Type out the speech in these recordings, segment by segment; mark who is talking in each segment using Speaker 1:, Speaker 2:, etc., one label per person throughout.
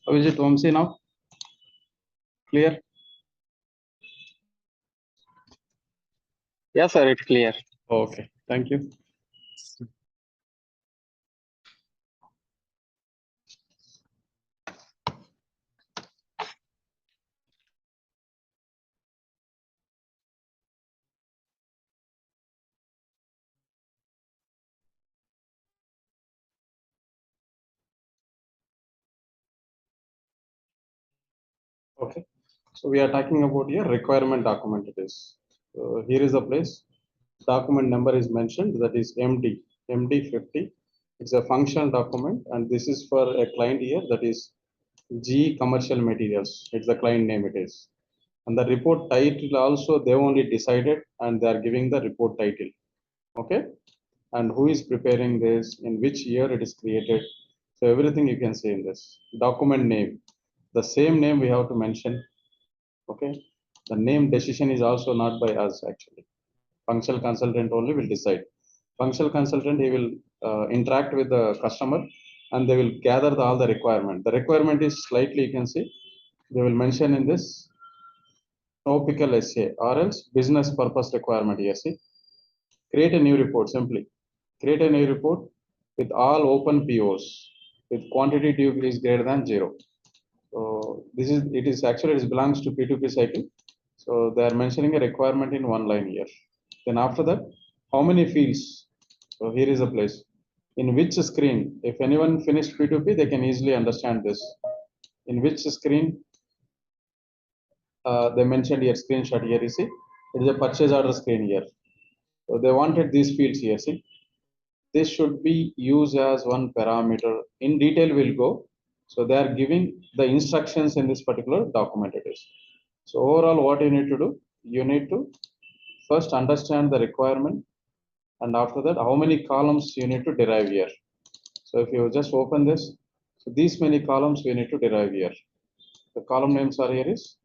Speaker 1: How is it, Vamsi, now? Clear?
Speaker 2: Yes, sir, it's clear.
Speaker 1: Okay, thank you. Okay, so we are talking about here requirement document. It is. Here is the place. Document number is mentioned, that is MD50. It's a functional document, and this is for a client here, that is G Commercial Materials. It's the client name it is. And the report title also they only decided, and they are giving the report title. Okay, and who is preparing this, in which year it is created. So everything you can say in this. Document name, the same name we have to mention. Okay, the name decision is also not by us actually. Functional consultant only will decide. Functional consultant, he will interact with the customer, and they will gather all the requirement. The requirement is slightly, you can see, they will mention in this topical essay or else business purpose requirement. Yes, see, create a new report simply. Create a new report with all open POs with quantity due is greater than 0. So this is, it is actually, it belongs to P2P cycle. So they are mentioning a requirement in one line here. Then after that, how many fields? So here is a place. In which screen? If anyone finished P2P, they can easily understand this. In which screen? They mentioned here screenshot here. You see, it is a purchase order screen here. So they wanted these fields here. See, this should be used as one parameter. In detail, we'll go. So they are giving the instructions in this particular document. It is. So overall, what you need to do? You need to first understand the requirement, and after that, how many columns you need to derive here. So if you just open this, so these many columns we need to derive here. The column names are here is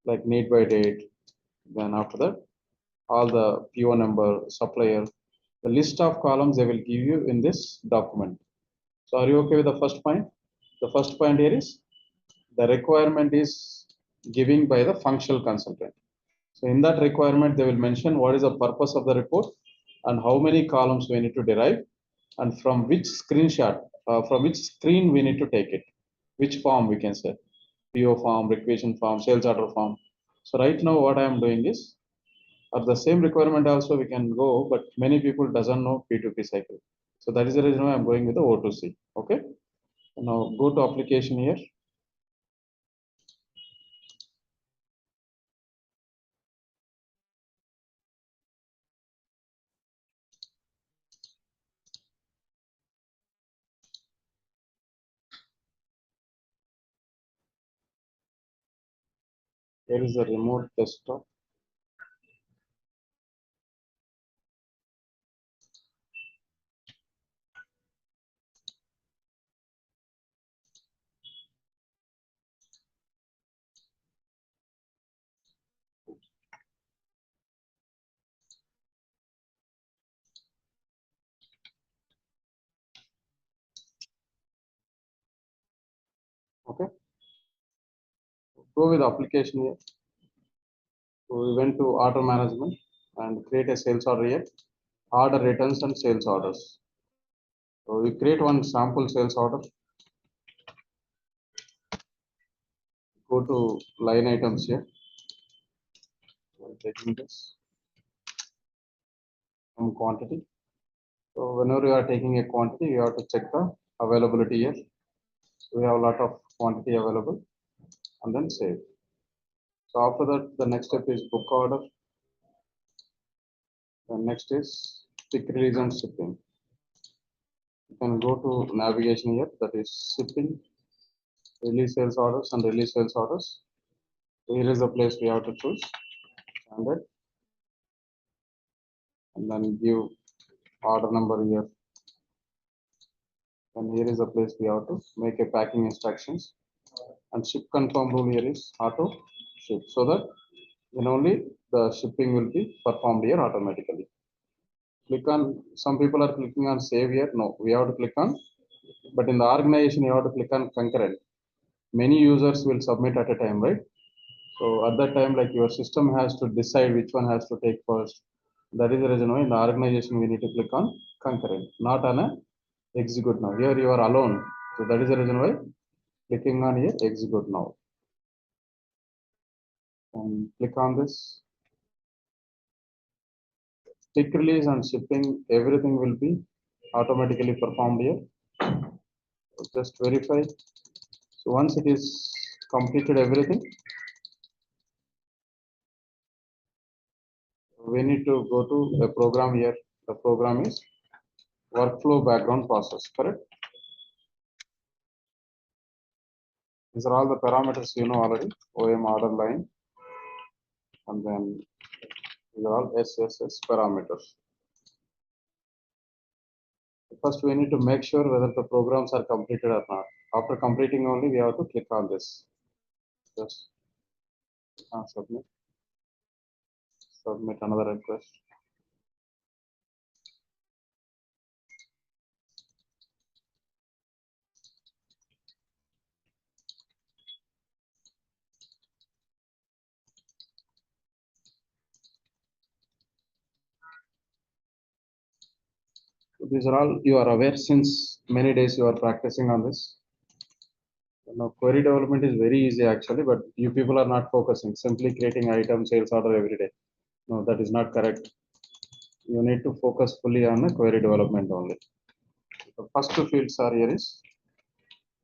Speaker 1: like need by date. Then after that, all the PO number, supplier, the list of columns they will give you in this document. So are you okay with the first point? The first point here is the requirement is giving by the functional consultant. So in that requirement, they will mention what is the purpose of the report and how many columns we need to derive, and from which screenshot, from which screen we need to take it, which form we can say, PO form, requisition form, sales order form. So right now what I am doing is, at the same requirement also we can go, but many people doesn't know P2P cycle. So that is the reason why I'm going with the O2C. Okay. Now go to application here. Here is the remote desktop. Okay. Go with application here. So we went to order management and create a sales order here. Order returns and sales orders. So we create one sample sales order. Go to line items here. So taking this from quantity. So whenever you are taking a quantity, you have to check the availability here. So we have a lot of quantity available, and then save. So after that, the next step is book order. The next is pick, release, and shipping. You can go to navigation here, that is shipping, release sales orders, and release sales orders. So here is the place we have to choose standard, and then give order number here. And here is the place we have to make a packing instructions, and ship confirm rule here is auto ship, so that then only the shipping will be performed here automatically. Click on, some people are clicking on save here. No, we have to click on, but in the organization, you have to click on concurrent. many users will submit at a time, right? So at that time, like your system has to decide which one has to take first. That is the reason why in the organization we need to click on concurrent, not on a execute now. Here you are alone. So that is the reason why clicking on here execute now. And click on this. Tick release and shipping, everything will be automatically performed here. So just verify. So once it is completed everything, we need to go to the program here. The program is workflow background process, correct? These are all the parameters you know already. OM order line, and then these are all SSS parameters. First, we need to make sure whether the programs are completed or not. After completing only, we have to click on this. Just submit. Submit another request. So these are all you are aware since many days you are practicing on this. Now, query development is very easy actually, but you people are not focusing, simply creating item sales order every day. No, that is not correct. You need to focus fully on the query development only. The first two fields are here is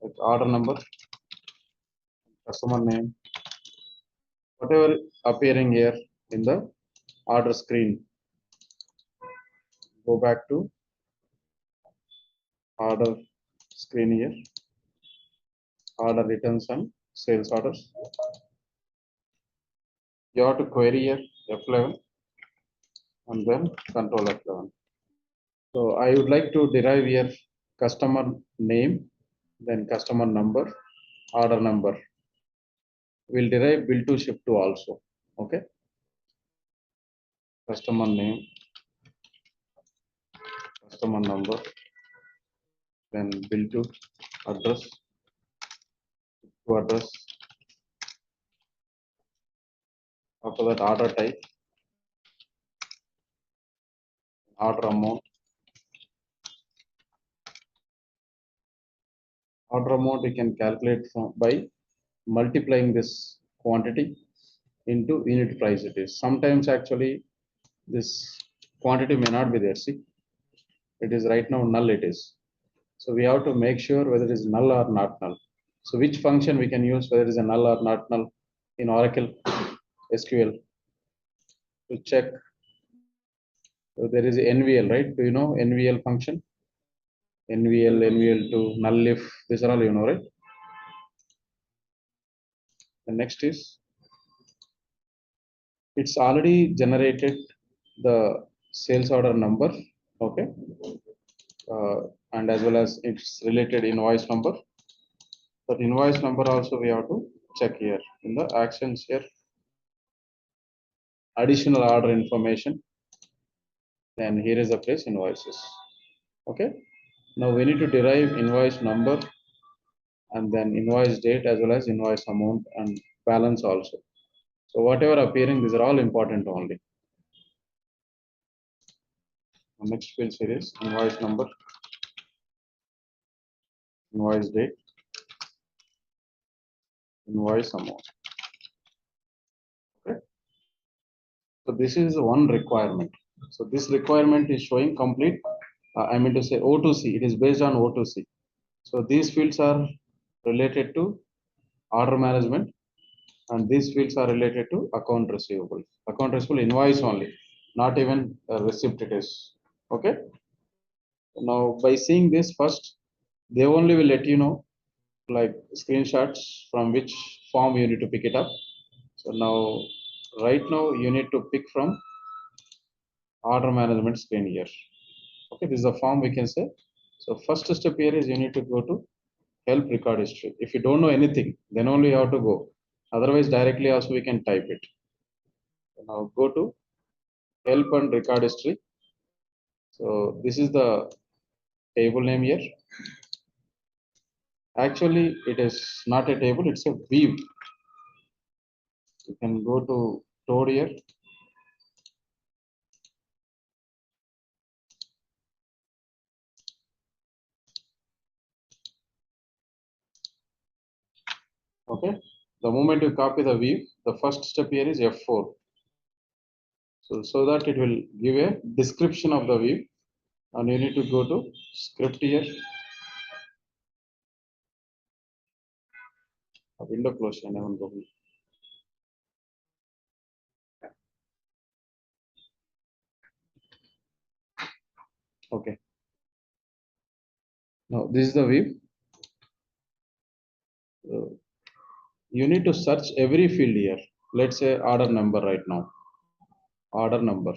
Speaker 1: like order number, customer name, whatever appearing here in the order screen. Go back to order screen here, order returns and sales orders. You have to query here F11 and then control F11. So I would like to derive here customer name, then customer number, order number. We'll derive bill to ship to also. Okay. Customer name, customer number, then bill to address, to address. After that, order type, order amount. Order amount we can calculate by multiplying this quantity into unit price it is. Sometimes actually this quantity may not be there. See, it is right now null it is. So we have to make sure whether it is null or not null. So which function we can use whether it is a null or not null in Oracle SQL to check. So there is NVL, right? Do you know NVL function? NVL, NVL2, null if, these are all you know, right? The next is it's already generated the sales order number, okay, and as well as its related invoice number. That invoice number also we have to check here in the actions here. Additional order information. Then here is the place invoices. Okay. Now we need to derive invoice number and then invoice date as well as invoice amount and balance also. So whatever appearing, these are all important only. The next field series invoice number, invoice date, invoice amount. Okay. So this is one requirement. So this requirement is showing complete. I mean to say O2C. It is based on O2C. So these fields are related to order management, and these fields are related to account receivable. Account receivable invoice only, not even a receipt it is. Okay. Now by seeing this first, they only will let you know like screenshots from which form you need to pick it up. So now, right now you need to pick from order management screen here. Okay, this is a form we can say. So first step here is you need to go to help record history. If you don't know anything, then only you have to go. Otherwise, directly also we can type it. So now go to help and record history. So this is the table name here. Actually, it is not a table, it's a view. You can go to Toad here. Okay. The moment you copy the view, the first step here is F4. So that it will give a description of the view, and you need to go to script here. A window close and even go. Okay. Now this is the view. You need to search every field here. Let's say order number right now. Order number.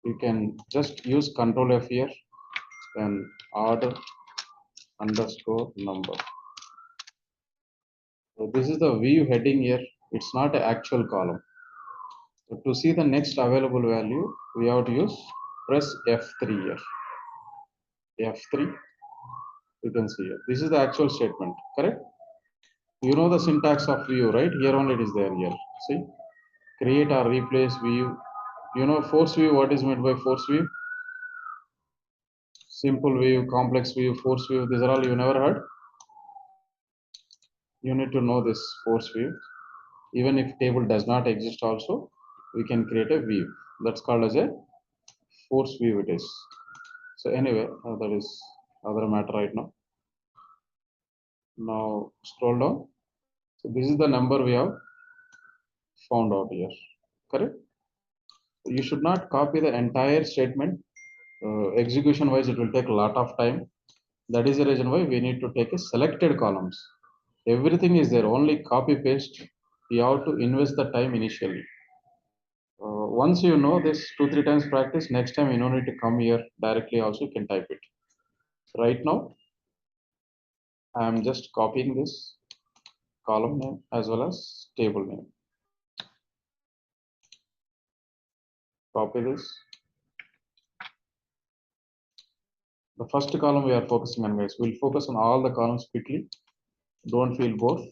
Speaker 1: You can just use Control F here, then order underscore number. So this is the view heading here. It's not an actual column. So to see the next available value, we have to use press F3 here. F3, you can see here. This is the actual statement, correct? You know the syntax of view, right? Here only it is there here. See, create or replace view. You know force view, what is meant by force view? Simple view, complex view, force view, these are all you never heard. You need to know this force view. Even if table does not exist also, we can create a view. That's called as a force view it is. So anyway, that is other matter right now. Now scroll down. So this is the number we have found out here, correct? You should not copy the entire statement. Execution wise, it will take a lot of time. That is the reason why we need to take a selected columns. Everything is there, only copy paste. You have to invest the time initially. Once you know this 2-3 times practice, next time you don't need to come here directly also you can type it. Right now, I am just copying this column name as well as table name. Copy this. The first column we are focusing on, guys. We'll focus on all the columns quickly. Don't feel bored.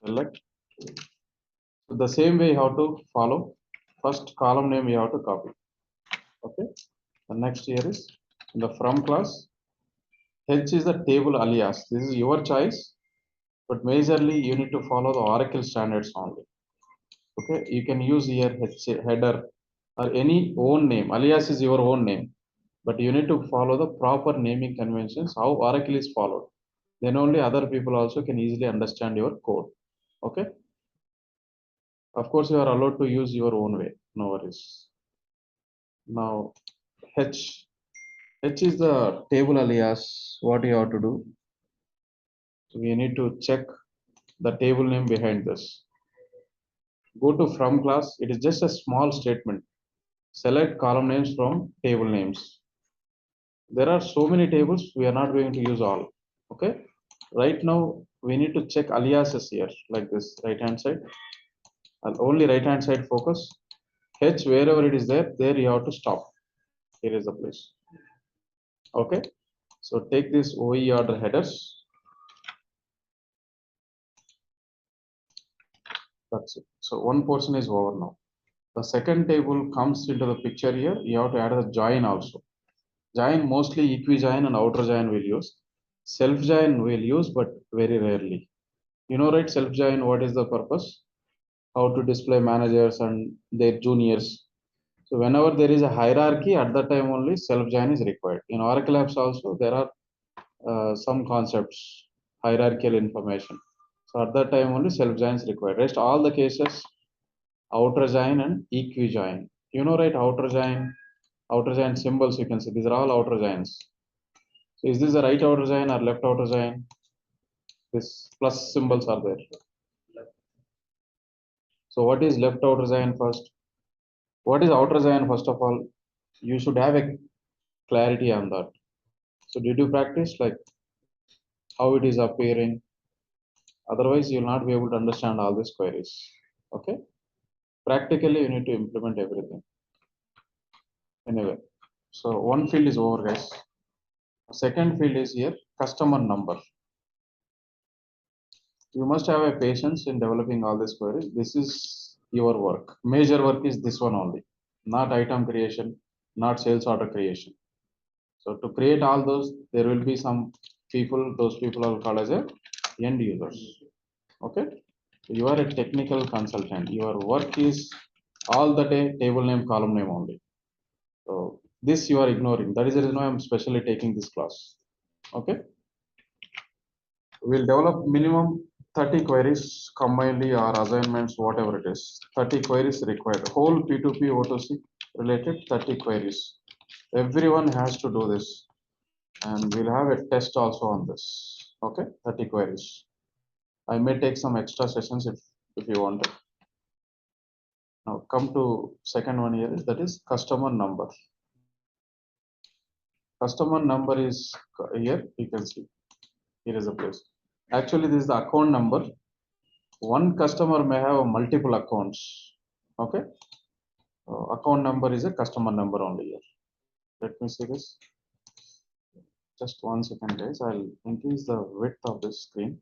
Speaker 1: Select. So the same way you have to follow. First column name you have to copy. Okay. The next here is in the from class. H is the table alias. This is your choice, but majorly you need to follow the Oracle standards only. Okay, you can use here header or any own name. Alias is your own name, but you need to follow the proper naming conventions, how Oracle is followed. Then only other people also can easily understand your code. Okay. Of course, you are allowed to use your own way. No worries. Now, H. H is the table alias. What you have to do? We need to check the table name behind this. Go to from class. It is just a small statement. Select column names from table names. There are so many tables, we are not going to use all. Okay. Right now, we need to check aliases here, like this, right hand side. And only right hand side focus. H, wherever it is there you have to stop. Here is the place. Okay. So take this OE order headers. That's it. So one portion is over now. The second table comes into the picture here. You have to add the join also. Join mostly equi-join and outer join will use. Self-join will use, but very rarely. You know, right? Self-join, what is the purpose? How to display managers and their juniors. So whenever there is a hierarchy, at that time only self-join is required. In Oracle apps also, there are some concepts, hierarchical information. So at that time only self-join is required. Rest all the cases, outer join and equi-join. You know, right? Outer join symbols you can see. These are all outer joins. So is this the right outer join or left outer join? This plus symbols are there. So what is left outer join first? What is outer join first of all? You should have a clarity on that. So did you practice like how it is appearing? Otherwise, you'll not be able to understand all these queries. Okay. Practically, you need to implement everything. Anyway, so one field is over, guys. Second field is here customer number. You must have a patience in developing all these queries. This is your work. Major work is this one only, not item creation, not sales order creation. So to create all those, there will be some people, those people are called as a end users. Okay. You are a technical consultant. Your work is all the day table name, column name only. So this you are ignoring. That is the reason why I'm specially taking this class. Okay. We'll develop minimum 30 queries combinedly or assignments, whatever it is. 30 queries required. Whole P2P O2C related 30 queries. Everyone has to do this. And we'll have a test also on this. Okay, 30 queries. I may take some extra sessions if you want it. Now come to second one here, that is customer number. Customer number is here, you can see. Here is the place. Actually, this is the account number. One customer may have multiple accounts. Okay. Account number is a customer number only here. Let me see this. Just 1 second, guys. I'll increase the width of this screen.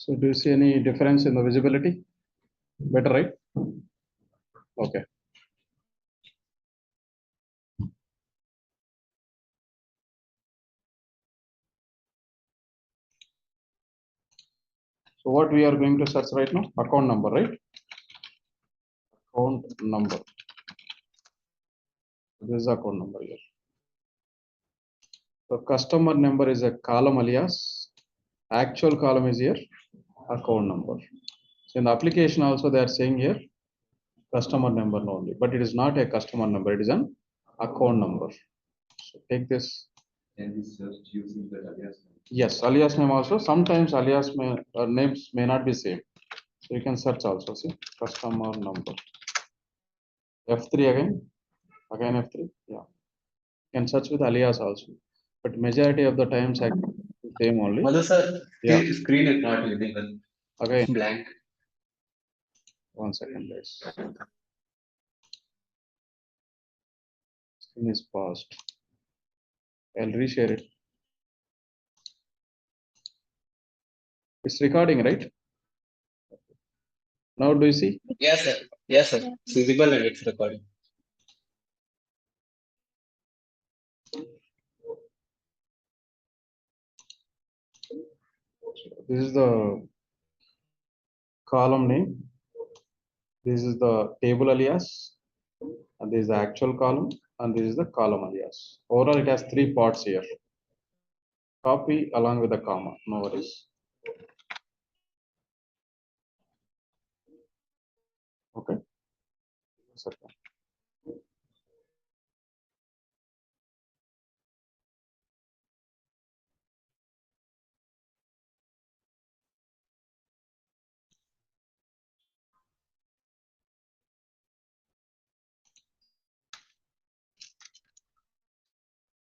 Speaker 1: So do you see any difference in the visibility? Better, right? Okay. So what we are going to search right now? Account number, right? Account number. This is account number here. So customer number is a column alias. Actual column is here account number. So in the application also they are saying here customer number only, but it is not a customer number. It is an account number. So take this.
Speaker 2: Can we search using the alias name?
Speaker 1: Yes, alias name also. Sometimes alias names may not be same. So you can search also. See customer number. F3 again. Again F3. Yeah. You can search with alias also. But majority of the times same only.
Speaker 2: Hello, sir.
Speaker 1: Yeah.
Speaker 2: The screen is not visible.
Speaker 1: Again.
Speaker 2: Blank.
Speaker 1: 1 second, guys. Screen is paused. I'll reshare it. It's recording, right? Now do you see?
Speaker 2: Yes, sir. Yes, sir. It's visible and it's recording.
Speaker 1: This is the column name. This is the table alias. And this is the actual column. And this is the column alias. Overall, it has 3 parts here. Copy along with the comma. No worries. Okay. Second.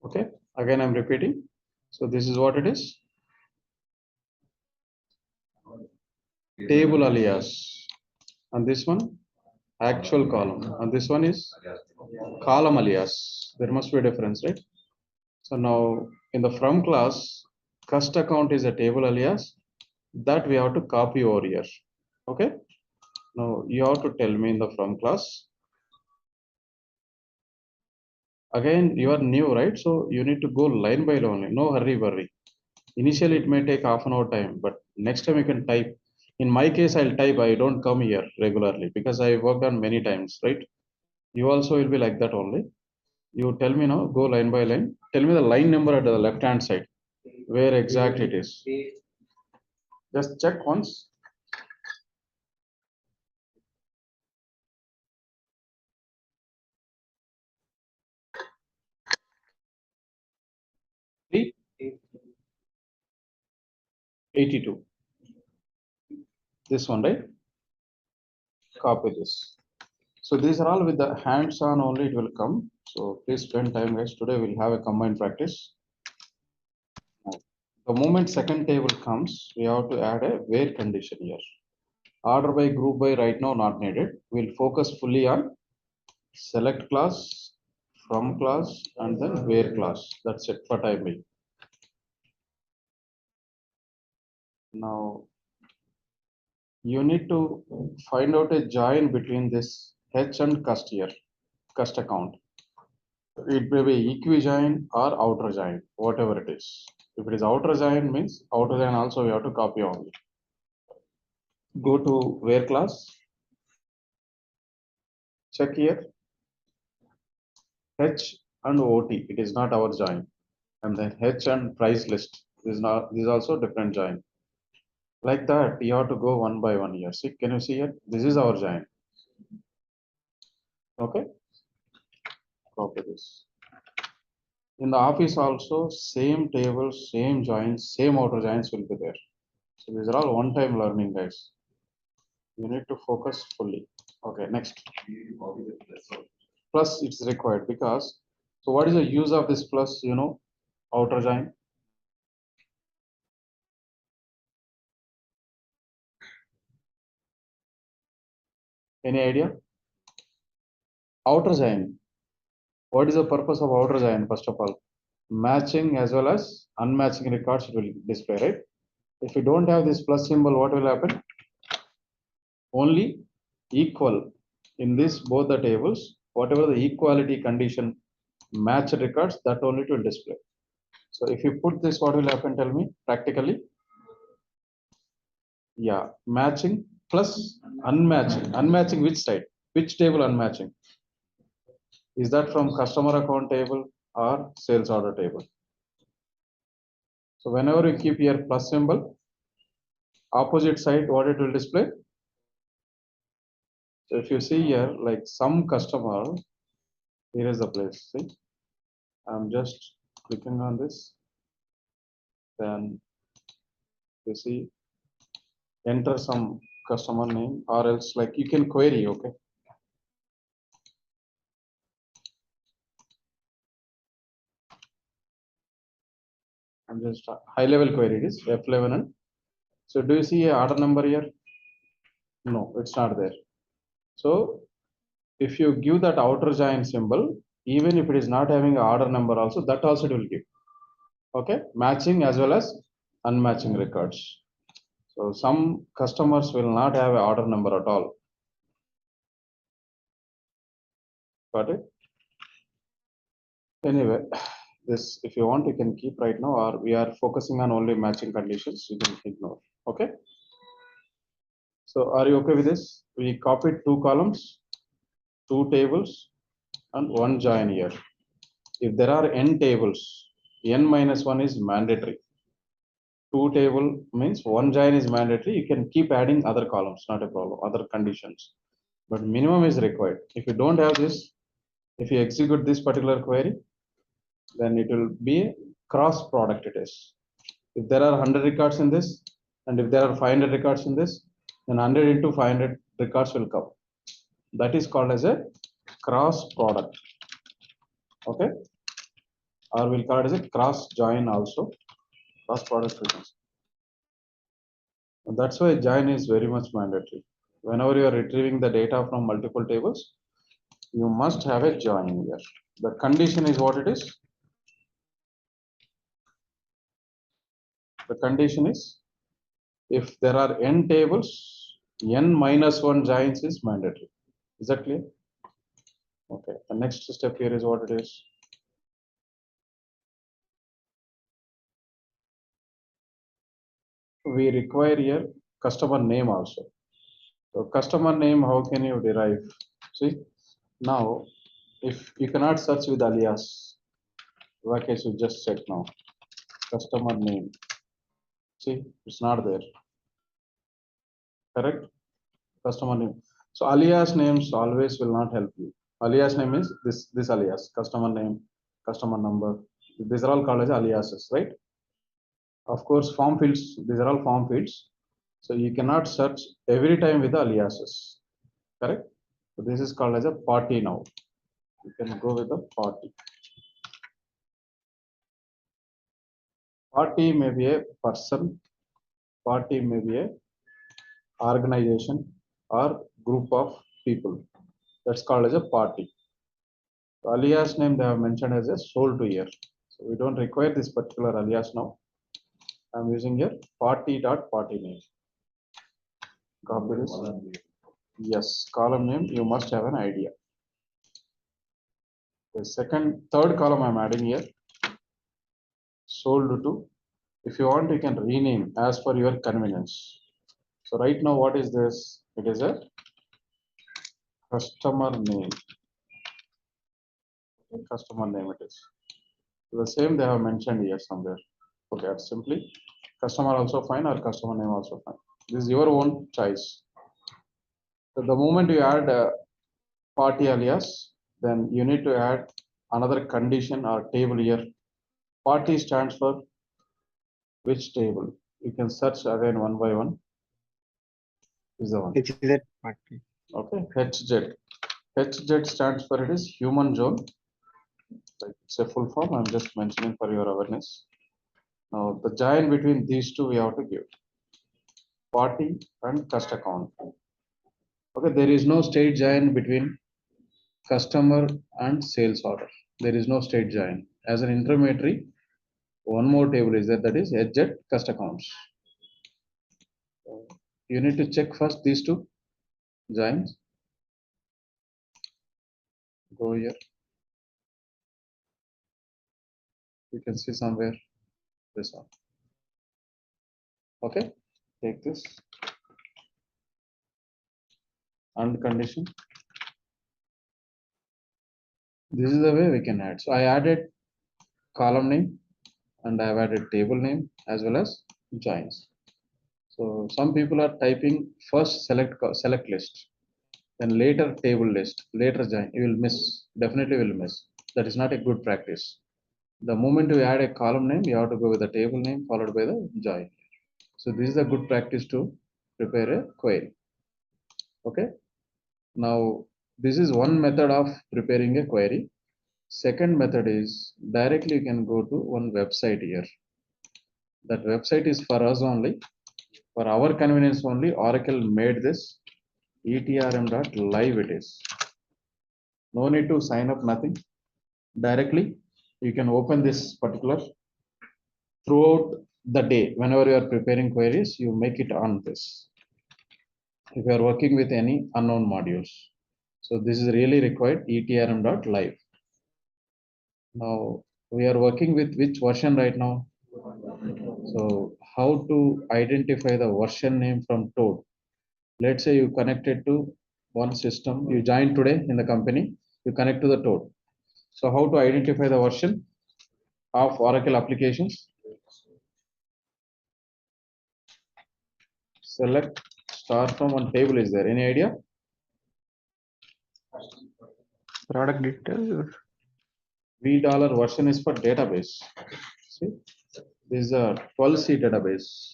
Speaker 1: Okay. Again, I'm repeating. So this is what it is. Table alias. And this one, actual column. And this one is column alias. There must be a difference, right? So now in the from class, cust account is a table alias that we have to copy over here. Okay. Now you have to tell me in the from class. Again, you are new, right? So you need to go line by line only. No hurry, worry. Initially, it may take half an hour time, but next time you can type. In my case, I'll type. I don't come here regularly because I worked on many times, right? You also will be like that only. You tell me now, go line by line. Tell me the line number at the left hand side, where exact it is. Just check once. See, 82. This one, right? Copy this. So these are all with the hands on only, it will come. So please spend time, guys. Today we'll have a combined practice. The moment second table comes, we have to add a where condition here. Order by group by right now not needed. We'll focus fully on select class, from class, and then where class. That's it for time being. Now you need to find out a join between this H and cust here, cust account. It may be equijoin or outer join, whatever it is. If it is outer join means outer join also we have to copy only. Go to where class, check here, H and OT, it is not our join. And then H and price list, this is also different join. Like that, you have to go one by one here. See, can you see it? This is our join. Okay, copy this. In the office also, same tables, same joins, same outer joins will be there. So these are all one-time learning, guys. You need to focus fully. Okay, next. Plus it's required because, so what is the use of this plus, outer join? Any idea? Outer join. What is the purpose of outer join, first of all? Matching as well as unmatching records will display, right? If you don't have this plus symbol, what will happen? Only equal in this both the tables, whatever the equality condition match records, that only it will display. So if you put this, what will happen? Tell me practically. Yeah, matching plus unmatching. Unmatching which side? Which table unmatching? Is that from customer account table or sales order table? So whenever you keep here plus symbol, opposite side, what it will display? So if you see here, like some customer, here is the place. See, I'm just clicking on this. Then you see, enter some customer name, or else like you can query. Okay. I'm just high level query. It is F11. And so do you see a order number here? No, it's not there. So if you give that outer join symbol, even if it is not having an order number also, that also it will give. Okay, matching as well as unmatching records. So some customers will not have an order number at all. Got it? Anyway, this if you want, you can keep right now, or we are focusing on only matching conditions, you can ignore. Okay. So are you okay with this? We copied two columns, two tables, and one join here. If there are n tables, n minus 1 is mandatory. Two table means one join is mandatory. You can keep adding other columns, not a problem, other conditions. But minimum is required. If you don't have this, if you execute this particular query, then it will be a cross product it is. If there are 100 records in this, and if there are 500 records in this, then 100 into 500 records will come. That is called as a cross product. Okay. Or we'll call it as a cross join also. Cross product returns. And that's why join is very much mandatory. Whenever you are retrieving the data from multiple tables, you must have a join here. The condition is what it is. The condition is if there are n tables, n minus 1 joins is mandatory. Is that clear? Okay, the next step here is what it is. We require here customer name also. So customer name, how can you derive? See, now if you cannot search with alias, Rakesh, you just check now. Customer name. See, it's not there. Correct? Customer name. So alias names always will not help you. Alias name is this alias, customer name, customer number. These are all called as aliases, right? Of course, form fields, these are all form fields. So you cannot search every time with the aliases. Correct? So this is called as a party now. You can go with the party. Party may be a person, party may be a organization or group of people. That's called as a party. So alias name they have mentioned as a sole to here. So we don't require this particular alias now. I'm using here party name. Copy this. Yes, column name, you must have an idea. The third column I'm adding here, sold to. If you want, you can rename as per your convenience. So right now, what is this? It is a customer name. Okay, customer name it is. The same they have mentioned here somewhere. Okay, that's simply customer also fine or customer name also fine. This is your own choice. So the moment you add a party alias, then you need to add another condition or table here. Party stands for which table? You can search again one by one. Is the one.
Speaker 3: HZ party.
Speaker 1: Okay, HZ. HZ stands for it is human zone. Like it's a full form. I'm just mentioning for your awareness. Now the join between these two we have to give party and cust account. Okay, there is no state join between customer and sales order. There is no state join. As an intermediary, one more table is there, that is HZ cust accounts. So you need to check first these two joins. Go here. You can see somewhere this one. Okay, take this and condition. This is the way we can add. So I added column name and I've added table name as well as joins. So some people are typing first select list, then later table list, later join. You will miss, definitely will miss. That is not a good practice. The moment you add a column name, you have to go with the table name followed by the join. So this is a good practice to prepare a query. Okay. Now this is one method of preparing a query. Second method is directly you can go to one website here. That website is for us only. For our convenience only, Oracle made this etrm.live it is. No need to sign up, nothing. Directly, you can open this particular throughout the day. Whenever you are preparing queries, you make it on this. If you are working with any unknown modules. So this is really required etrm.live. Now we are working with which version right now? So how to identify the version name from Toad? Let's say you connected to one system, you joined today in the company, you connect to the Toad. So how to identify the version of Oracle applications? Select start from one table is there. Any idea?
Speaker 3: Product details.
Speaker 1: V dollar version is for database. See, this is a 12C database.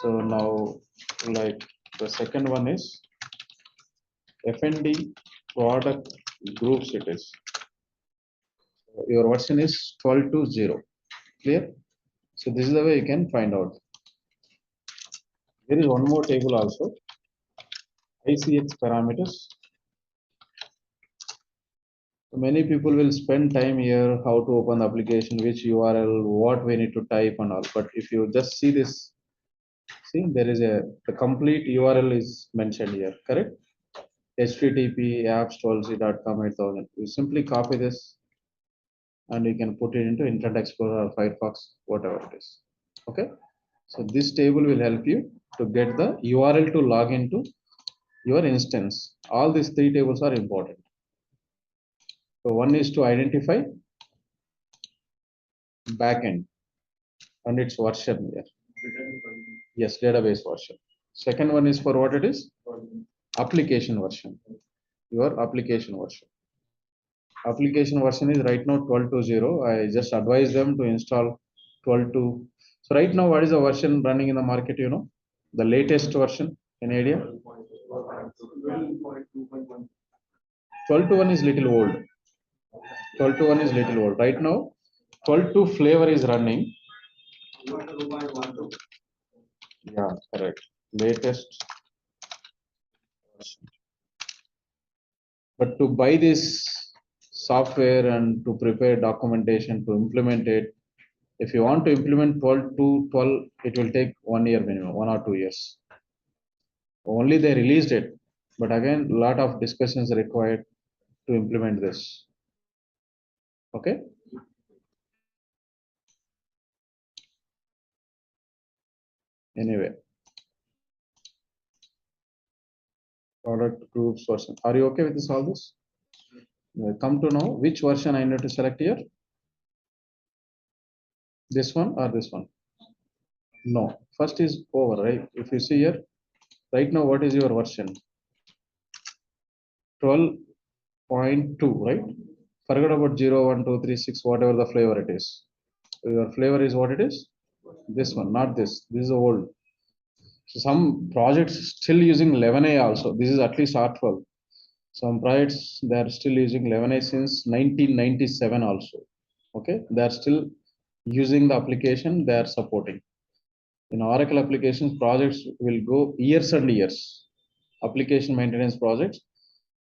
Speaker 1: So now, like the second one is FND product groups. It is your version is 12.0. Clear? So this is the way you can find out. There is one more table also. ICX parameters. Many people will spend time here, how to open the application, which URL, what we need to type and all. But if you just see this, see, there is the complete URL is mentioned here, correct? HTTP apps12c.com 8000. You simply copy this and you can put it into Internet Explorer or Firefox, whatever it is. Okay. So this table will help you to get the URL to log into your instance. All these three tables are important. So one is to identify backend and its version here. Yes, database version. Second one is for what it is? Application version. Your application version. Application version is right now 12.20. I just advise them to install 12.2. So right now, what is the version running in the market? You know, the latest version in idea. 12.1 is little old. 12.1 is little old. Right now, 12.2 flavor is running. Yeah, correct. Latest. But to buy this software and to prepare documentation to implement it, if you want to implement 12 to 12, it will take 1 year minimum, 1 or 2 years. Only they released it, but again, a lot of discussions required to implement this. Okay. Anyway, product groups version. Are you okay with this? All this? Come to know which version I need to select here. This one or this one? No. First is over, right? If you see here, right now, what is your version? 12.2, right? Forget about 0, 1, 2, 3, 6, whatever the flavor it is. Your flavor is what it is? This one, not this. This is old. So some projects still using 11a also. This is at least R12. Some projects they are still using 11a since 1997 also. Okay, they are still using the application they are supporting. In Oracle applications, projects will go years and years. Application maintenance projects,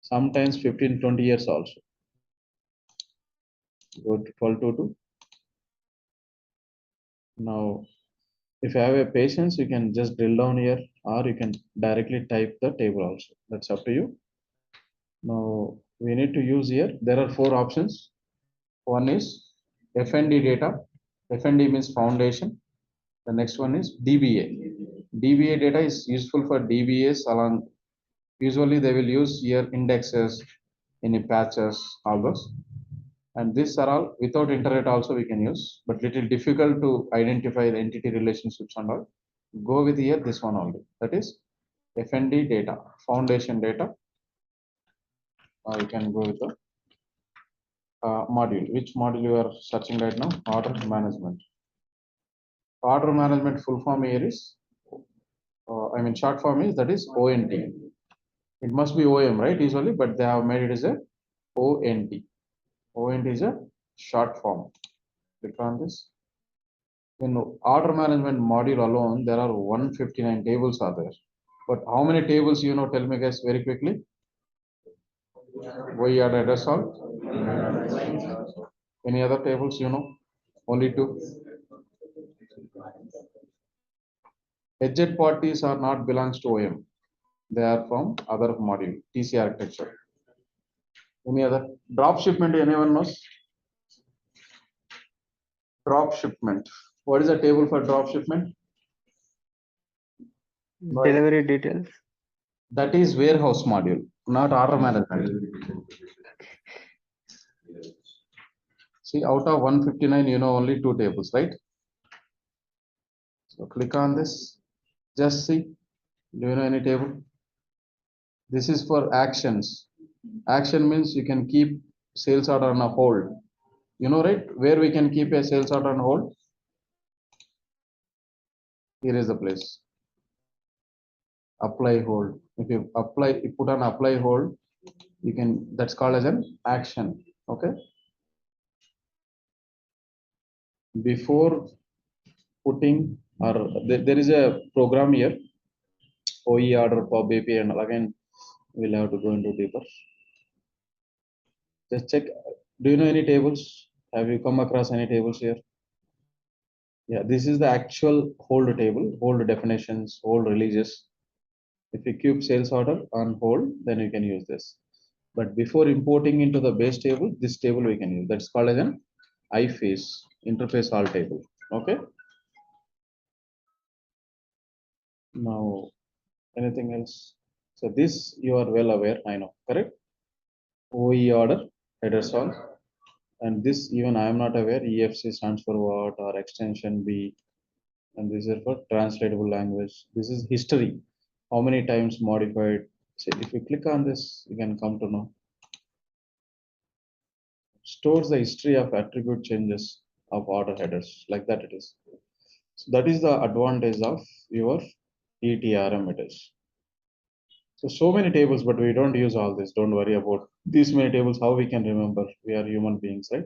Speaker 1: sometimes 15, 20 years also. Go to 12.2. Now, if you have a patience, you can just drill down here, or you can directly type the table also. That's up to you. Now, we need to use here, there are 4 options. One is FND data. FND means foundation. The next one is DBA. DBA data is useful for DBAs along. Usually they will use here indexes, any patches, all those. And these are all without internet also we can use, but little difficult to identify the entity relationships and all. Go with here this one only. That is FND data, foundation data. You can go with the module. Which module you are searching right now? Order management. Order management full form here is, short form is that is ONT. It must be OM, right? Usually, but they have made it as a ONT. ONT is a short form. Click on this. In order management module alone, there are 159 tables are there. But how many tables you know? Tell me guys very quickly. We are address all. Any other tables you know? Only 2. Edged parties are not belongs to OM. They are from other module, TC architecture. Any other? Drop shipment, anyone knows? Drop shipment. What is the table for drop shipment?
Speaker 3: Delivery details.
Speaker 1: That is warehouse module, not order management. See, out of 159, you know only 2 tables, right? So click on this. Just see. Do you know any table? This is for actions. Action means you can keep sales order on a hold. You know, right? Where we can keep a sales order on hold? Here is the place. Apply hold. If you apply, you put on apply hold, you can, that's called as an action. Okay. Before putting, or there is a program here, OE order, POP API, and again, we'll have to go into deeper. Just check. Do you know any tables? Have you come across any tables here? Yeah, this is the actual hold table, hold definitions, hold releases. If you keep sales order on hold, then you can use this. But before importing into the base table, this table we can use. That's called as an IFACE, interface all table. Okay. Now, anything else? So this you are well aware, I know, correct? OE order, headers all. And this even I am not aware, EFC stands for what or extension B. And this is for translatable language. This is history. How many times modified? So if you click on this, you can come to know. Stores the history of attribute changes of order headers, like that it is. So that is the advantage of your ETRM it is. So many tables, but we don't use all this. Don't worry about these many tables. How we can remember? We are human beings, right?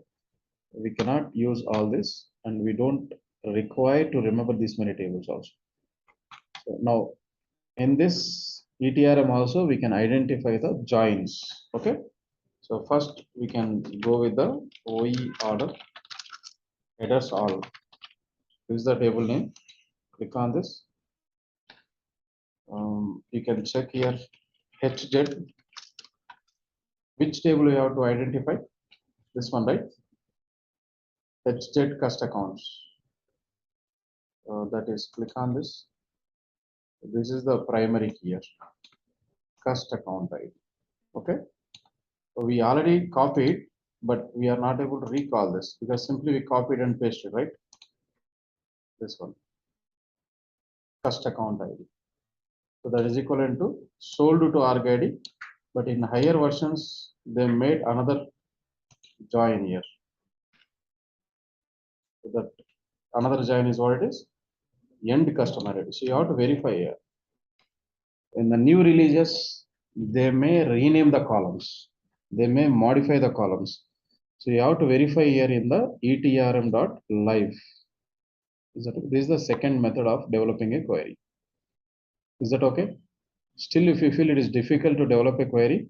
Speaker 1: We cannot use all this, and we don't require to remember these many tables also. So now, in this ETRM also, we can identify the joins. Okay. So first we can go with the OE order headers all. This is the table name. Click on this. You can check here HZ. Which table you have to identify? This one, right? HZ cust accounts. That is, click on this. This is the primary here. Cust account ID. Okay. So we already copied, but we are not able to recall this because simply we copied and pasted, right? This one. Cust account ID. So that is equivalent to sold to org ID, but in higher versions, they made another join here. So that another join is what it is? End customer ID. So you have to verify here. In the new releases, they may rename the columns. They may modify the columns. So you have to verify here in the etrm.live. This is the second method of developing a query. Is that okay? Still, if you feel it is difficult to develop a query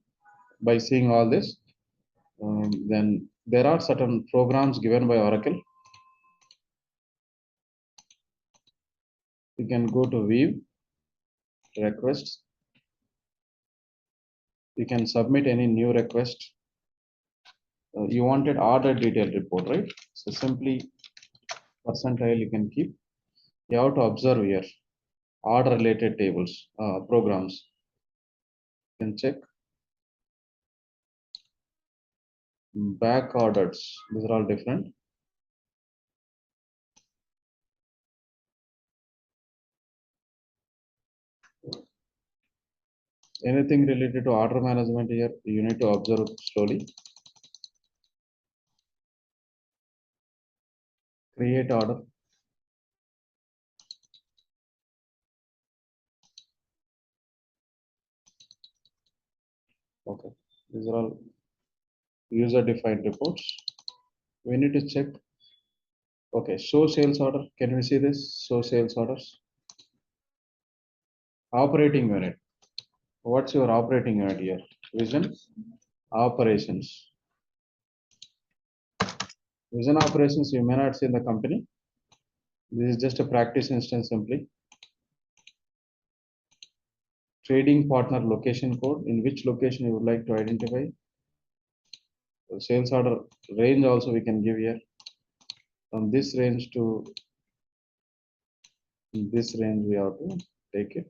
Speaker 1: by seeing all this, then there are certain programs given by Oracle. You can go to view requests. You can submit any new request. You wanted order detail report, right? So simply percentile you can keep. You have to observe here order related tables, programs. You can check back orders. These are all different. Anything related to order management here, you need to observe slowly. Create order. Okay, these are all user defined reports. We need to check. Okay, show sales order. Can we see this? Show sales orders. Operating unit. What's your operating unit here? Vision operations. Vision operations you may not see in the company. This is just a practice instance simply. Trading partner location code. In which location you would like to identify? The sales order range also we can give here. From this range to this range we have to take it.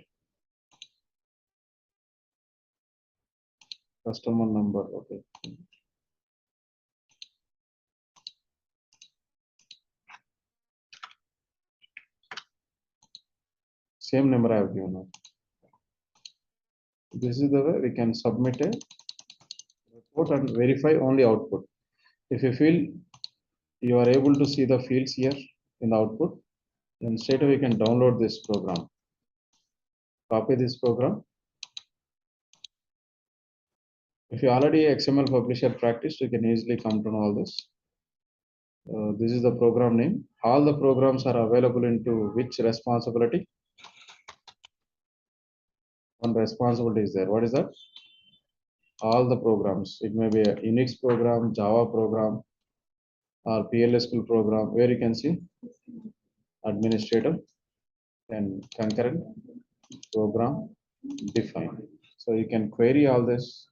Speaker 1: Customer number. Okay. Same number I have given now. This is the way we can submit a report and verify only output. If you feel you are able to see the fields here in the output, then straight away we can download this program. Copy this program. If you already XML publisher practice, you can easily come to know all this. This is the program name. All the programs are available into which responsibility? One responsibility is there. What is that? all the programs. It may be a Unix program, Java program, or PLSQL program, where you can see administrator and concurrent program define. So you can query all this.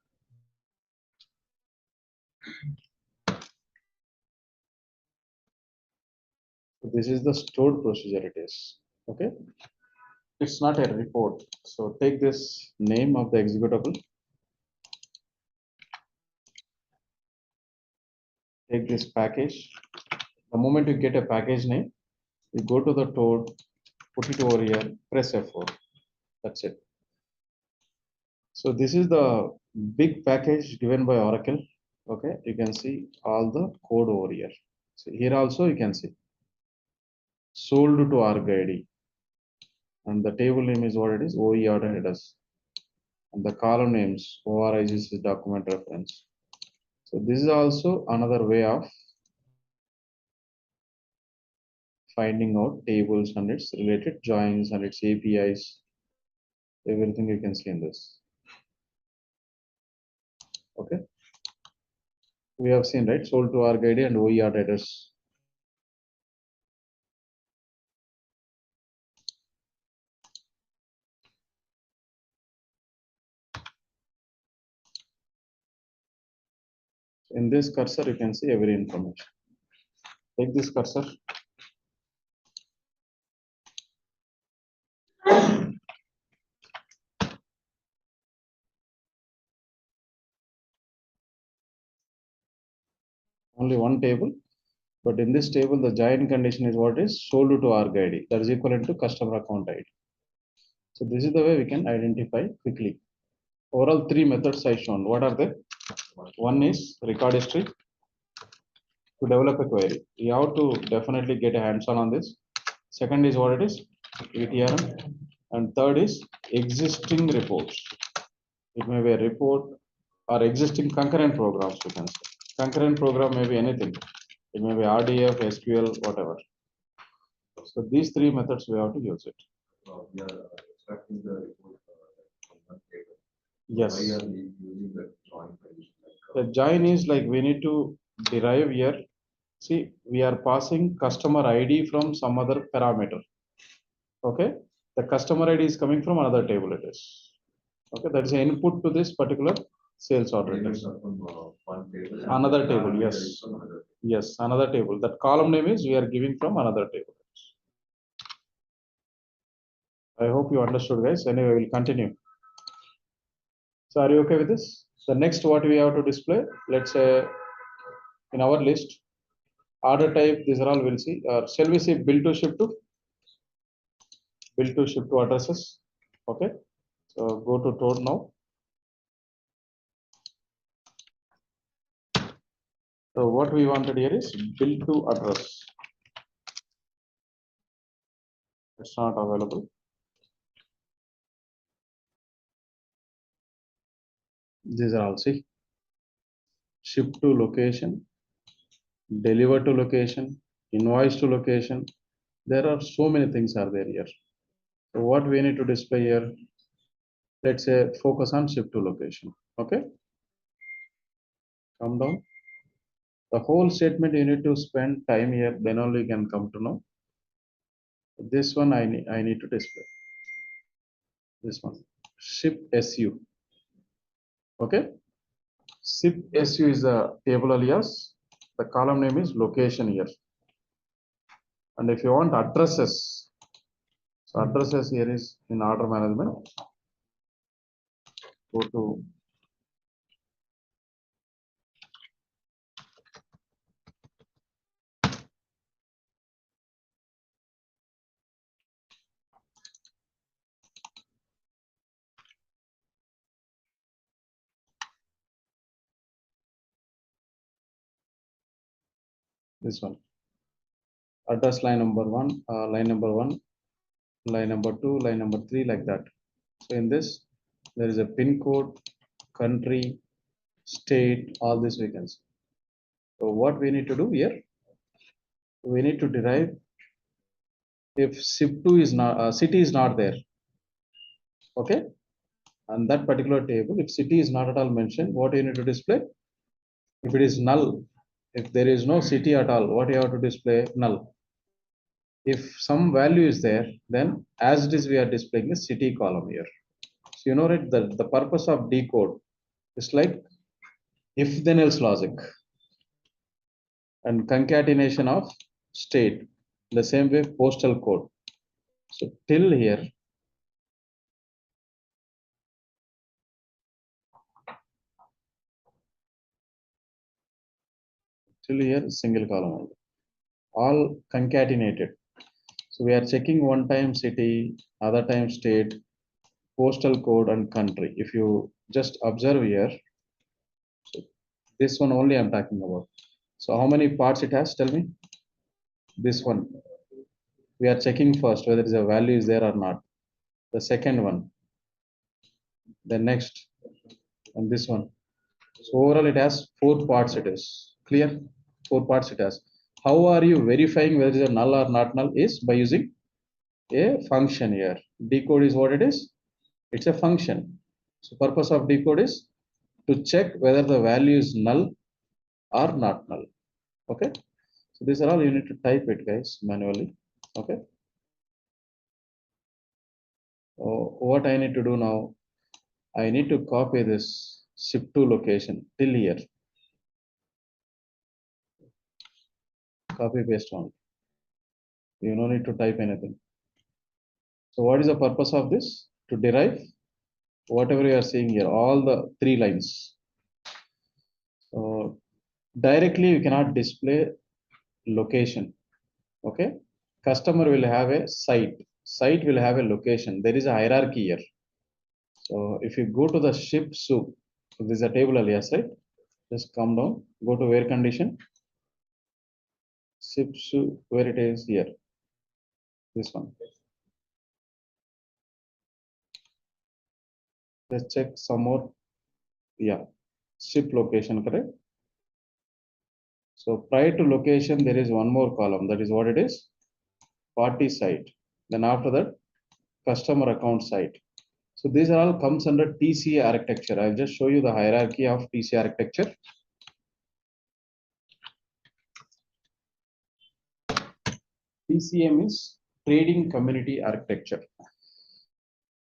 Speaker 1: This is the stored procedure it is. Okay. It's not a report. So take this name of the executable. Take this package. The moment you get a package name, you go to the toad, put it over here, press F4. That's it. So this is the big package given by Oracle. Okay, you can see all the code over here. So here also you can see sold to ArcID, and the table name is what it is, OE order headers, and the column names ORIGC document reference. So this is also another way of finding out tables and its related joins and its APIs. Everything you can see in this. Okay. We have seen, right? Sold to ArcID and OER headers. In this cursor, you can see every information. Take this cursor. Only one table, but in this table, the join condition is what is sold to ArcID. That is equivalent to customer account ID. So this is the way we can identify quickly. Overall, three methods I shown. What are they? One is record history. To develop a query, you have to definitely get a hands-on on this. Second is what it is, ETRM, and third is existing reports. It may be a report or existing concurrent programs. You can say concurrent program may be anything. It may be RDF, SQL, whatever. So these three methods we have to use it.
Speaker 2: We are extracting the report from one table.
Speaker 1: Yes.
Speaker 2: Why are we using the join condition?
Speaker 1: The join is like we need to derive here. See, we are passing customer ID from some other parameter. Okay, the customer ID is coming from another table. It is okay. That is input to this particular sales order. It is
Speaker 2: From one table.
Speaker 1: another table. Yes, yes, another table. That column name is we are giving from another table. I hope you understood, guys. Anyway, we'll continue. So, are you okay with this? The next, what we have to display? Let's say in our list, order type. These are all we'll see. Shall we see bill to ship to? Bill to ship to addresses. Okay. So go to Toad now. So what we wanted here is bill to address. It's not available. These are all see. Ship to location, deliver to location, invoice to location. There are so many things are there here. So what we need to display here, let's say focus on ship to location. Okay. Come down. The whole statement you need to spend time here, then only you can come to know. This one I need to display. This one. Ship SU. Okay. Ship SU is a table alias. The column name is location here. And if you want addresses, so addresses here is in order management. Go to this one. Address line number one, line number one, line number two, line number three, like that. So in this, there is a pin code, country, state, all this we can see. So what we need to do here, we need to derive if SIP2 is not, city is not there. Okay. on that particular table, if city is not at all mentioned, what you need to display? If it is null, if there is no city at all, what you have to display? Null. If some value is there, then as it is, we are displaying the city column here. So you know, right, the purpose of decode is like if then else logic and concatenation of state. The same way postal code. So till here, single column only. All concatenated. So we are checking one time city, other time state, postal code and country. If you just observe here, so this one only I'm talking about. So how many parts it has? Tell me. This one. We are checking first whether the value is there or not. The second one, the next, and this one. So overall it has 4 parts it is. Clear? 4 parts it has. How are you verifying whether it is a null or not null is by using a function here. Decode is what it is? It's a function. So purpose of decode is to check whether the value is null or not null. Okay. So these are all you need to type it guys manually. Okay. What I need to do now, I need to copy this SIP2 location till here. Copy paste on. You don't need to type anything. So what is the purpose of this? To derive whatever you are seeing here, all the 3 lines. Directly you cannot display location. Okay. Customer will have a site. Site will have a location. There is a hierarchy here. So if you go to the ship soup, so this is a table alias, right? Just come down, go to where condition. Ship soup, where it is here. This one. Let's check some more. Yeah, ship location, correct? So prior to location, there is one more column. That is what it is. Party site. Then after that, customer account site. So these are all comes under TCA architecture. I'll just show you the hierarchy of TCA architecture. TCM is trading community architecture.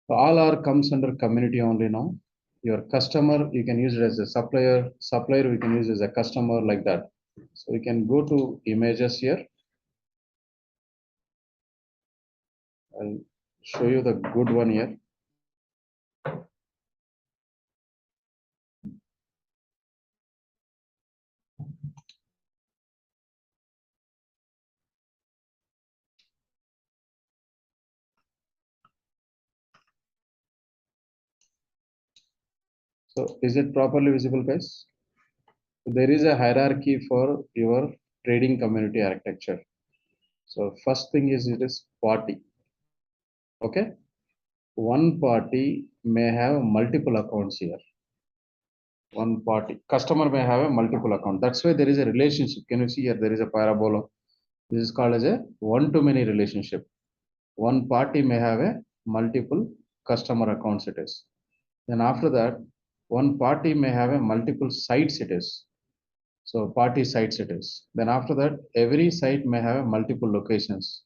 Speaker 1: So all R comes under community only now. Your customer, you can use it as a supplier. Supplier, we can use as a customer like that. So we can go to images here. I'll show you the good one here. So is it properly visible, guys? There is a hierarchy for your trading community architecture. So first thing is it is party. Okay. One party may have multiple accounts here. One party. Customer may have a multiple account. That's why there is a relationship. Can you see here? There is a parabola. This is called as a one-to-many relationship. One party may have a multiple customer accounts it is. Then after that, one party may have a multiple sites it is. So party sites it is. Then after that, every site may have a multiple locations.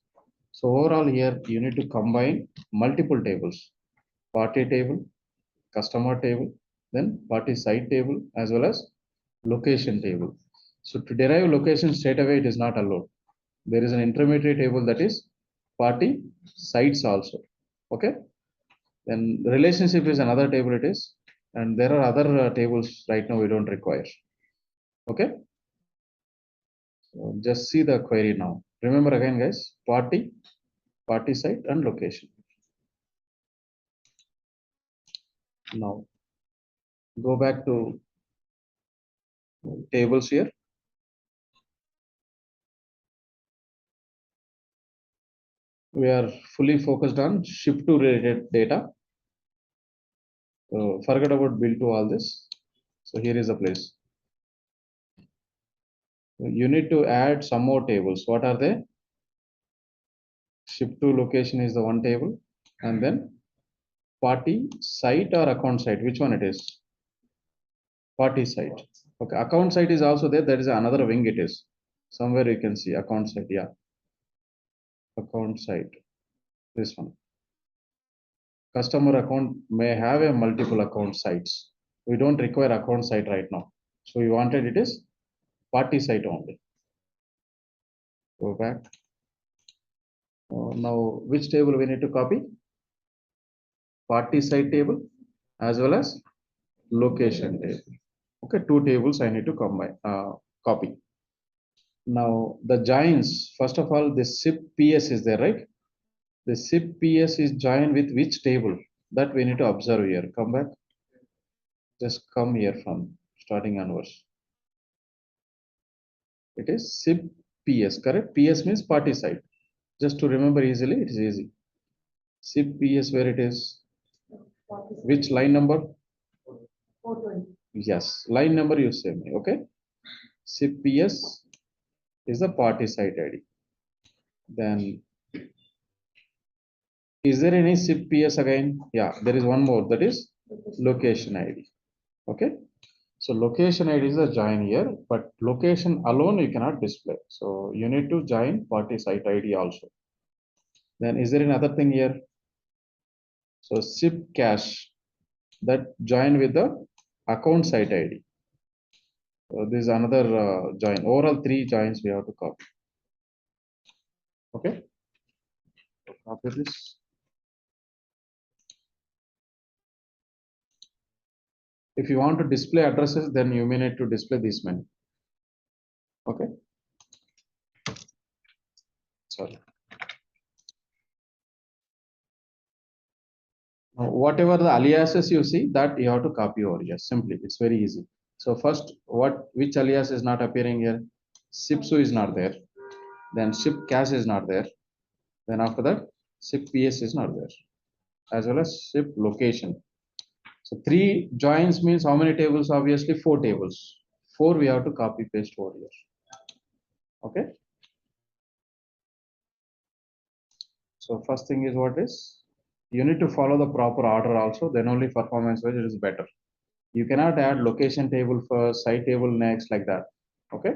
Speaker 1: So overall here, you need to combine multiple tables. Party table, customer table, then party site table, as well as location table. So to derive location straight away, it is not allowed. There is an intermediate table that is party sites also. Okay. Then relationship is another table it is. And there are other tables right now we don't require. Okay. So just see the query now. Remember again, guys, party, party site, and location. Now go back to tables here. We are fully focused on ship to related data. So forget about build to all this. So here is a place. You need to add some more tables. What are they? Ship to location is the one table, and then Party site or account site? Which one it is? Party site. Okay, account site is also there. There is another wing it is. Somewhere you can see account site. Yeah. Account site. This one. Customer account may have a multiple account sites. We don't require account site right now. So we wanted it is party site only. Go back. Now, which table we need to copy? Party site table as well as location table. Okay, two tables I need to combine, copy. Now the joins, first of all, the SIP PS is there, right? The SIP PS is joined with which table? That we need to observe here. Come back. Just come here from starting onwards. It is SIP PS, correct? PS means party side. Just to remember easily, it is easy. SIP PS where it is? Which line number?
Speaker 4: 420.
Speaker 1: Yes, line number you say me, okay? SIP PS is the party site ID. Then, is there any SIP PS again? Yeah, there is one more, that is location ID. Okay, so location ID is a join here, but location alone you cannot display. So you need to join party site ID also. Then is there another thing here? So SIP cache that join with the account site ID. So this is another join. Overall 3 joins we have to copy. Okay, so copy this. If you want to display addresses, then you may need to display this many. Okay. Sorry. Now, whatever the aliases you see, that you have to copy over here. Simply, it's very easy. So first, which alias is not appearing here? SIPSU is not there. Then SIP cache is not there. Then after that, SIP PS is not there, as well as SIP location. So 3 joins means how many tables? Obviously 4 tables. 4 we have to copy paste over here. Okay. So first thing is what is? You need to follow the proper order also. Then only performance wise it is better. You cannot add location table first, site table next, like that. Okay.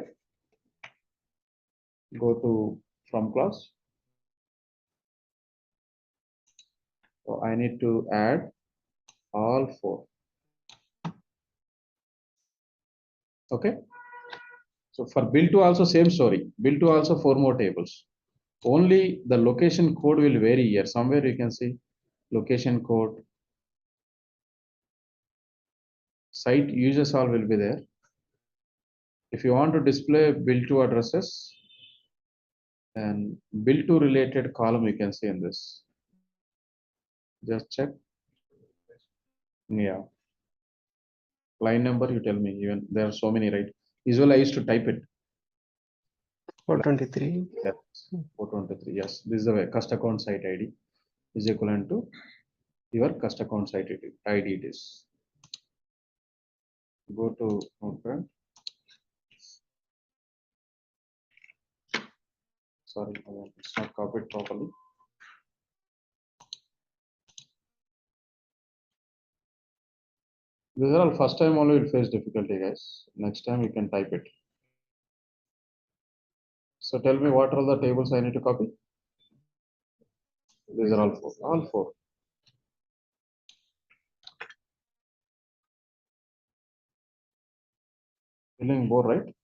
Speaker 1: Go to from class. So I need to add all 4. Okay. So for build to also same story. Build to also 4 more tables. Only the location code will vary here. Somewhere you can see location code. Site users all will be there. If you want to display build to addresses, and build to related column you can see in this. Just check. Yeah. Line number you tell me. Even there are so many, right? Usually I used to type it.
Speaker 3: 423.
Speaker 1: Yes, 423. Yes, this is the way. Cust account site ID is equivalent to your cust account site ID. It is. Go to Notepad. Sorry, it's not copied properly. These are all first time only will face difficulty, guys. Next time you can type it. So tell me what are the tables I need to copy? These are all 4. All 4. Filling more, right?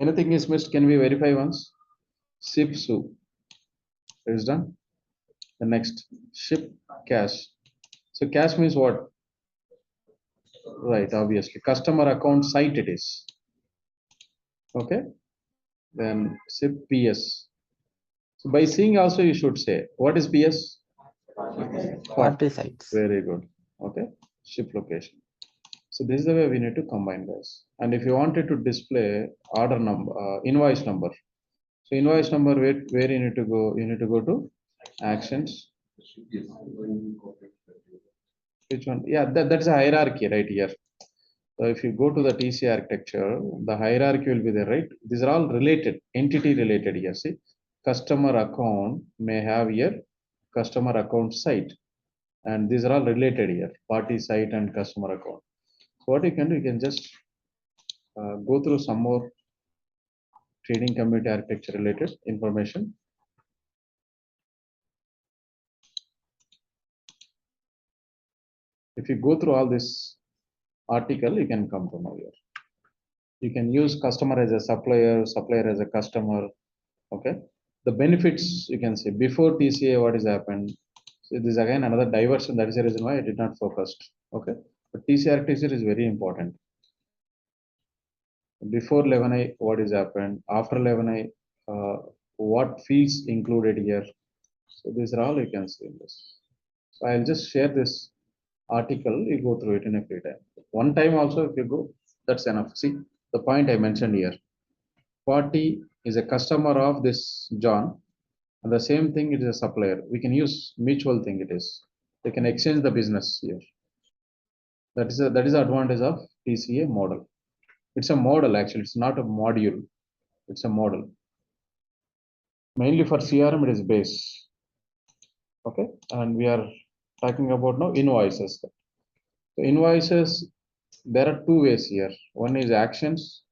Speaker 1: Anything is missed, can we verify once? SIPSU is done. The next, SIP cache. So cache means what? Right, obviously. Customer account site it is. Okay. Then SIP PS. So by seeing also you should say, what is PS?
Speaker 3: Party sites.
Speaker 1: Very good. Okay. SIP location. So this is the way we need to combine this. And if you wanted to display order number, invoice number. So invoice number, where you need to go? You need to go to actions. Which one? Yeah, that's a hierarchy right here. So if you go to the TC architecture, the hierarchy will be there, right? These are all related, entity related here. See, customer account may have here customer account site. And these are all related here, party site and customer account. So what you can do, you can just go through some more trading community architecture related information. If you go through all this article, you can come to know here. You can use customer as a supplier, supplier as a customer. Okay. The benefits you can say before TCA, what has happened. So this is again another diversion. That is the reason why I did not focus. Okay. But TCA architecture is very important. Before 11i, what is happened? After 11i, what fees included here? So these are all you can see in this. So I'll just share this article. You go through it in a free time. One time also, if you go, that's enough. See the point I mentioned here. Party is a customer of this John, and the same thing it is a supplier. We can use mutual thing. It is they can exchange the business here. That is the advantage of TCA model. It's a model actually. It's not a module. It's a model. Mainly for CRM, it is base. Okay, and we are talking about now invoices. So invoices, there are two ways here. One is actions,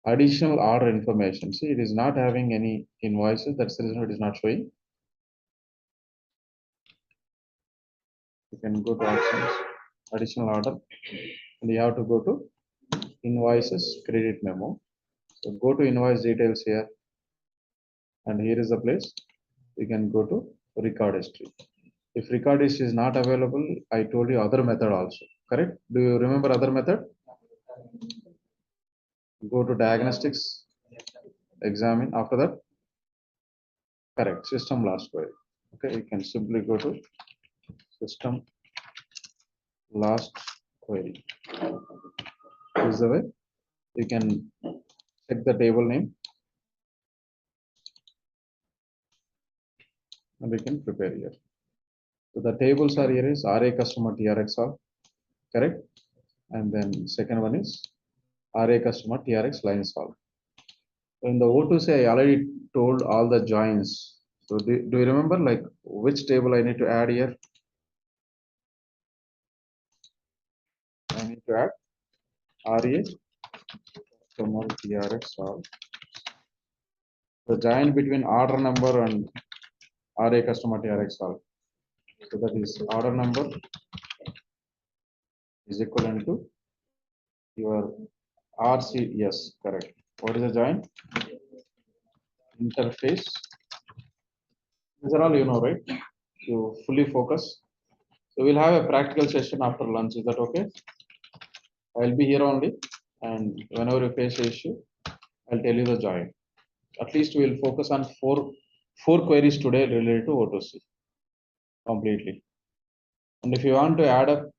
Speaker 1: additional order information. See, it is not having any invoices. That's the reason it is not showing. You can go to actions, additional order, and you have to go to invoices, credit memo. So go to invoice details here, and here is the place. You can go to record history. If record history is not available, I told you other method also. Correct? Do you remember other method? Go to diagnostics, examine. After that, correct, system last query. Okay, you can simply go to system last query. This is the way you can check the table name and we can prepare here. So the tables are here is RA customer TRX all, correct? And then second one is RA customer TRX line solve. So in the O2C, I already told all the joins. So do you remember like which table I need to add here? I need to add RA customer TRX solve. The join between order number and RA customer TRX solve. So that is order number is equivalent to your RC. Yes, correct. What is the join? Interface. These are all you know, right? You fully focus. So we'll have a practical session after lunch. Is that okay? I'll be here only, and whenever you face an issue, I'll tell you the join. At least we'll focus on four queries today related to O2C completely. And if you want to add up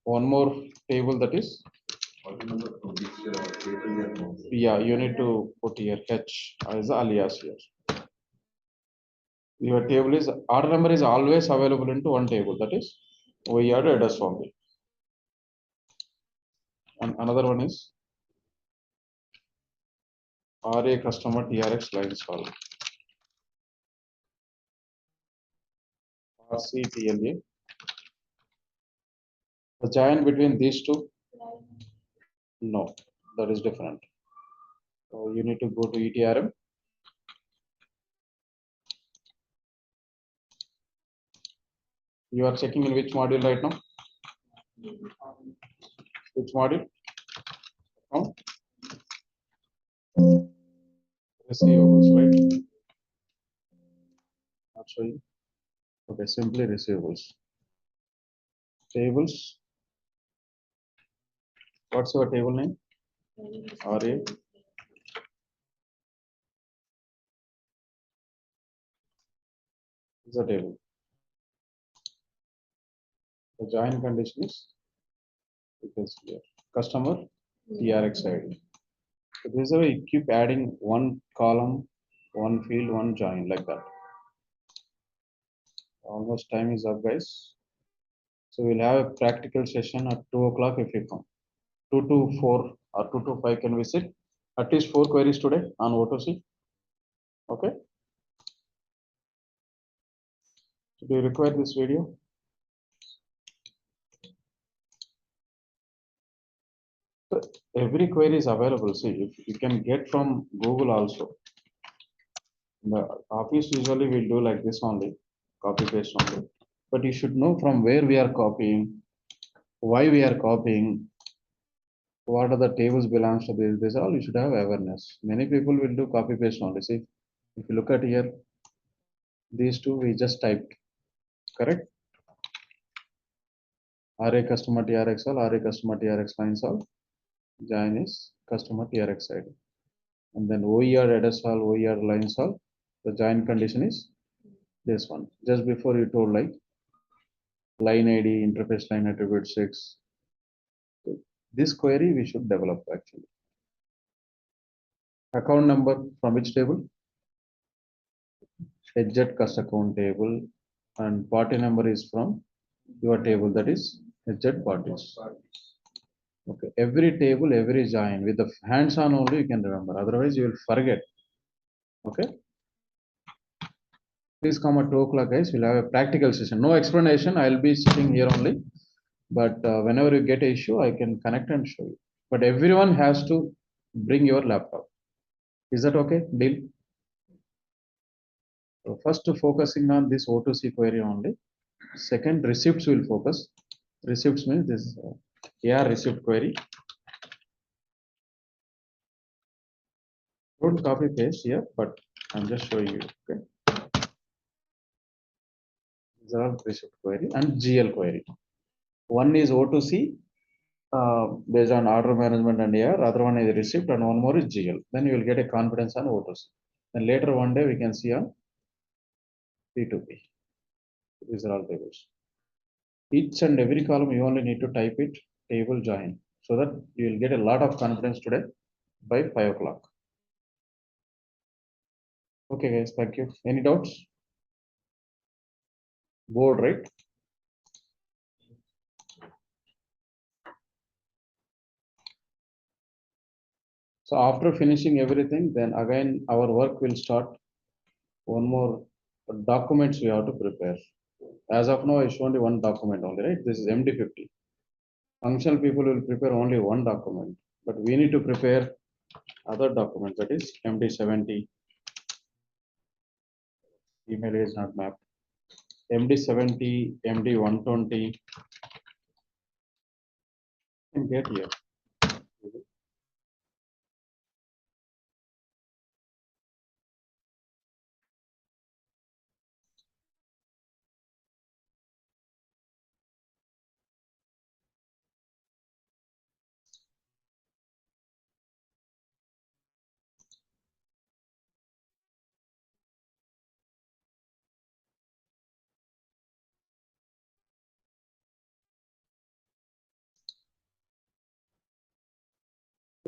Speaker 1: one more table, that is, yeah, you need to put here H as the alias here. Your table is order number is always available into one table. That is, we add address only. And another one is RA customer TRX line solve. RCTLA. The join between these two? No, that is different. So you need to go to ETRM. You are checking in which module right now? Which module? Receivables, right? Not showing. Okay, simply receivables. Tables. What's your table name? RA. Is a table. The join condition is because here customer TRX ID. So this is how you keep adding one column, one field, one join like that. Almost time is up, guys. So we'll have a practical session at 2 o'clock if you come. 2 to 4 or 2 to 5 can we sit? At least 4 queries today on O2C. Okay. So do you require this video? So every query is available. See, if you can get from Google also. In the office usually we'll do like this only, copy paste only. But you should know from where we are copying, why we are copying, what are the tables belongs to this. This all you should have awareness. Many people will do copy paste only. See, if you look at here, these two we just typed, correct? RA customer TRX all, RA customer TRX lines all, join is customer TRX side. And then OER address all, OER lines all, the join condition is this one. Just before you told like line ID, interface line attribute 6. So this query we should develop actually. Account number from which table? Edget cust account table, and party number is from your table, that is Edget parties. Okay, every table, every join with the hands on only you can remember, otherwise you will forget. Okay. Please come at 2 o'clock, guys. We'll have a practical session. No explanation. I'll be sitting here only. But whenever you get an issue, I can connect and show you. But everyone has to bring your laptop. Is that okay? Deal? So first focusing on this O2C query only. Second, receipts will focus. Receipts means this AR receipt query. Don't copy paste here, but I'm just showing you. Okay. These are all receipt query and GL query. One is O2C based on order management and AR. Other one is receipt and one more is GL. Then you will get a confidence on O2C. Then later one day we can see on P2P. These are all tables. Each and every column you only need to type it table join so that you will get a lot of confidence today by 5 o'clock. Okay, guys, thank you. Any doubts? Board, right? So after finishing everything, then again our work will start. One more documents we have to prepare. As of now, I show only one document only, right? This is MD50. Functional people will prepare only one document, but we need to prepare other documents, that is MD70. Email is not mapped. MD70, MD120. Can get here.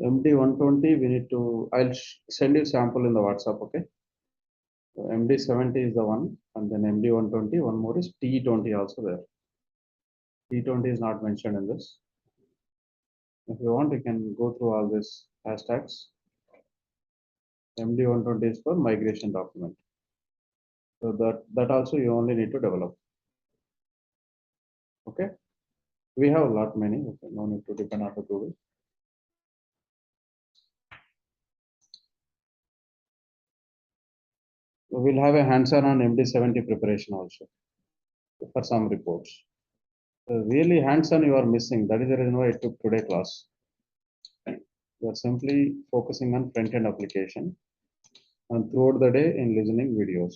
Speaker 1: MD120, we need to, I'll send you sample in the WhatsApp, okay? So MD70 is the one, and then MD120, one more is T20 also there. T20 is not mentioned in this. If you want, you can go through all these hashtags. MD120 is for migration document. So that also you only need to develop. Okay. We have a lot many. Okay. No need to depend on the Google. So we'll have a hands-on on MD70 preparation also for some reports. So really hands-on you are missing. That is the reason why I took today class. You are simply focusing on front-end application and throughout the day in listening videos.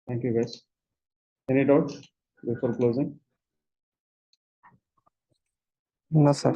Speaker 1: Thank you, guys. Any doubts before closing?
Speaker 3: No, sir.